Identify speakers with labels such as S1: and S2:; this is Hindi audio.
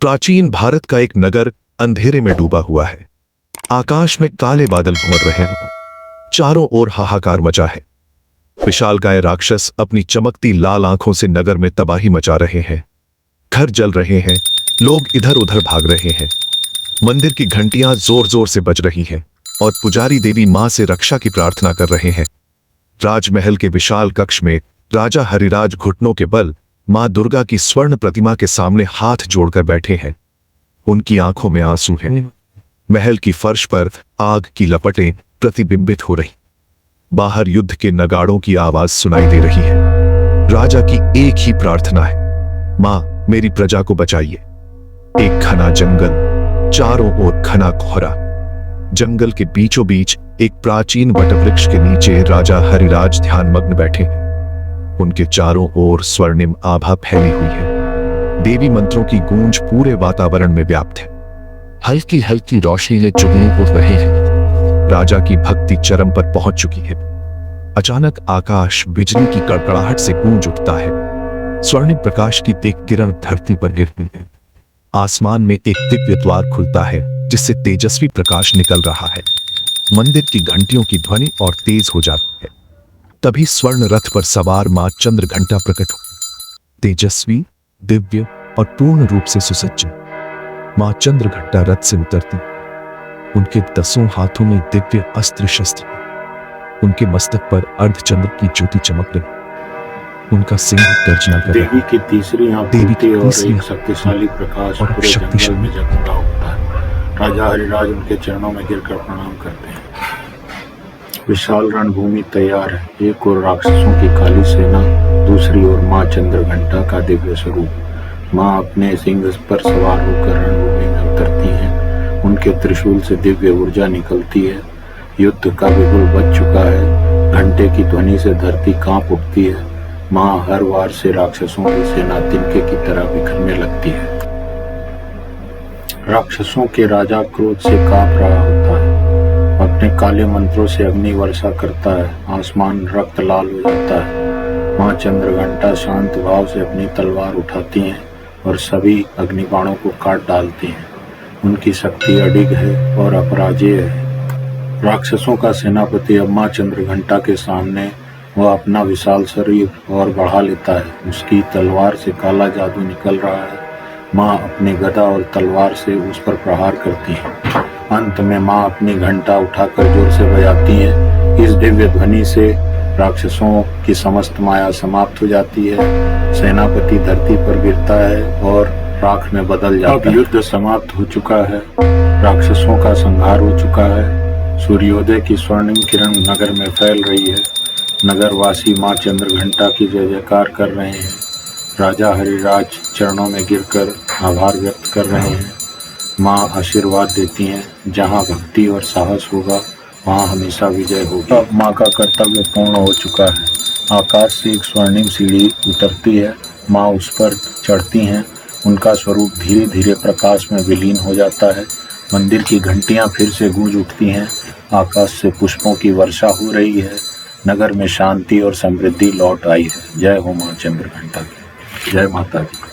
S1: प्राचीन भारत का एक नगर अंधेरे में डूबा हुआ है। आकाश में काले बादल घूम रहे हैं, चारों ओर हाहाकार मचा है। विशालकाय राक्षस अपनी चमकती लाल आंखों से नगर में तबाही मचा रहे हैं। घर जल रहे हैं, लोग इधर उधर भाग रहे हैं। मंदिर की घंटियां जोर जोर से बज रही हैं और पुजारी देवी मां से रक्षा की प्रार्थना कर रहे हैं। राजमहल के विशाल कक्ष में राजा हरिराज घुटनों के बल मां दुर्गा की स्वर्ण प्रतिमा के सामने हाथ जोड़कर बैठे हैं। उनकी आंखों में आंसू हैं। महल की फर्श पर आग की लपटें प्रतिबिंबित हो रही। बाहर युद्ध के नगाड़ों की आवाज सुनाई दे रही है। राजा की एक ही प्रार्थना है, मां मेरी प्रजा को बचाइए। एक घना जंगल, चारों ओर घना कोहरा। जंगल के बीचों बीच एक प्राचीन वटवृक्ष के नीचे राजा हरिराज ध्यानमग्न बैठे हैं। उनके चारों ओर स्वर्णिम आभा फैली हुई है। देवी मंत्रों की गूंज पूरे वातावरण में व्याप्त है। हल्की हल्की रोशनी चुगनी उठ रहे हैं। राजा की भक्ति चरम पर पहुंच चुकी है। अचानक आकाश बिजली की कड़कड़ाहट से गूंज उठता है। स्वर्णिम प्रकाश की एक किरण धरती पर गिरती है। आसमान में एक दिव्य द्वार खुलता है जिससे तेजस्वी प्रकाश निकल रहा है। मंदिर की घंटियों की ध्वनि और तेज हो जाती है। तभी स्वर्ण रथ पर सवार मां चंद्रघंटा प्रकट हो। तेजस्वी, दिव्य और पूर्ण रूप से सुसज्जित मां चंद्रघंटा रथ से उतरती। उनके 10 हाथों में दिव्य अस्त्र शस्त्र। उनके मस्तक पर अर्धचंद्र की ज्योति चमक रही। उनका सिंह गर्जना कर
S2: देवी की तीसरी आंख खुलती है और एक शक्तिशाली प्रकाश पूरे जंगल में जगमगा उठता है। राजा हरिराज उनके चरणों में गिरकर प्रणाम करते हैं। विशाल रणभूमि तैयार है। एक ओर राक्षसों की काली सेना, दूसरी ओर मां चंद्रघंटा का दिव्य स्वरूप। मां अपने सिंह पर सवार होकर रणभूमि में उतरती हैं। उनके त्रिशूल से दिव्य ऊर्जा निकलती है। युद्ध का बिगुल बज चुका है। घंटे की ध्वनि से धरती कांप उठती है। मां हर वार से राक्षसों की सेना तिनके की तरह बिखरने लगती है। राक्षसों के राजा क्रोध से कांप रहा होता है। अपने काले मंत्रों से अग्नि वर्षा करता है। आसमान रक्त लाल हो जाता है। मां चंद्रघंटा शांत भाव से अपनी तलवार उठाती हैं और सभी अग्निबाणों को काट डालती हैं। उनकी शक्ति अडिग है और अपराजेय है। राक्षसों का सेनापति अब मां चंद्रघंटा के सामने वह अपना विशाल शरीर और बढ़ा लेता है। उसकी तलवार से काला जादू निकल रहा है। मां अपने गदा और तलवार से उस पर प्रहार करती है। अंत में मां अपनी घंटा उठाकर जोर से बजाती है। इस दिव्य ध्वनि से राक्षसों की समस्त माया समाप्त हो जाती है। सेनापति धरती पर गिरता है और राख में बदल जाता है। युद्ध समाप्त हो चुका है। राक्षसों का संहार हो चुका है। सूर्योदय की स्वर्णिम किरण नगर में फैल रही है। नगरवासी मां चंद्रघंटा की जय जयकार कर रहे हैं। राजा हरिराज चरणों में गिरकर आभार व्यक्त कर रहे हैं। मां आशीर्वाद देती हैं, जहां भक्ति और साहस होगा वहां हमेशा विजय होगी। अब मां का कर्तव्य पूर्ण हो चुका है। आकाश से एक स्वर्णिम सीढ़ी उतरती है। मां उस पर चढ़ती हैं। उनका स्वरूप धीरे धीरे प्रकाश में विलीन हो जाता है। मंदिर की घंटियां फिर से गूंज उठती हैं। आकाश से पुष्पों की वर्षा हो रही है। नगर में शांति और समृद्धि लौट आई है। जय हो मां चंद्रघंटा की। जय माता दी।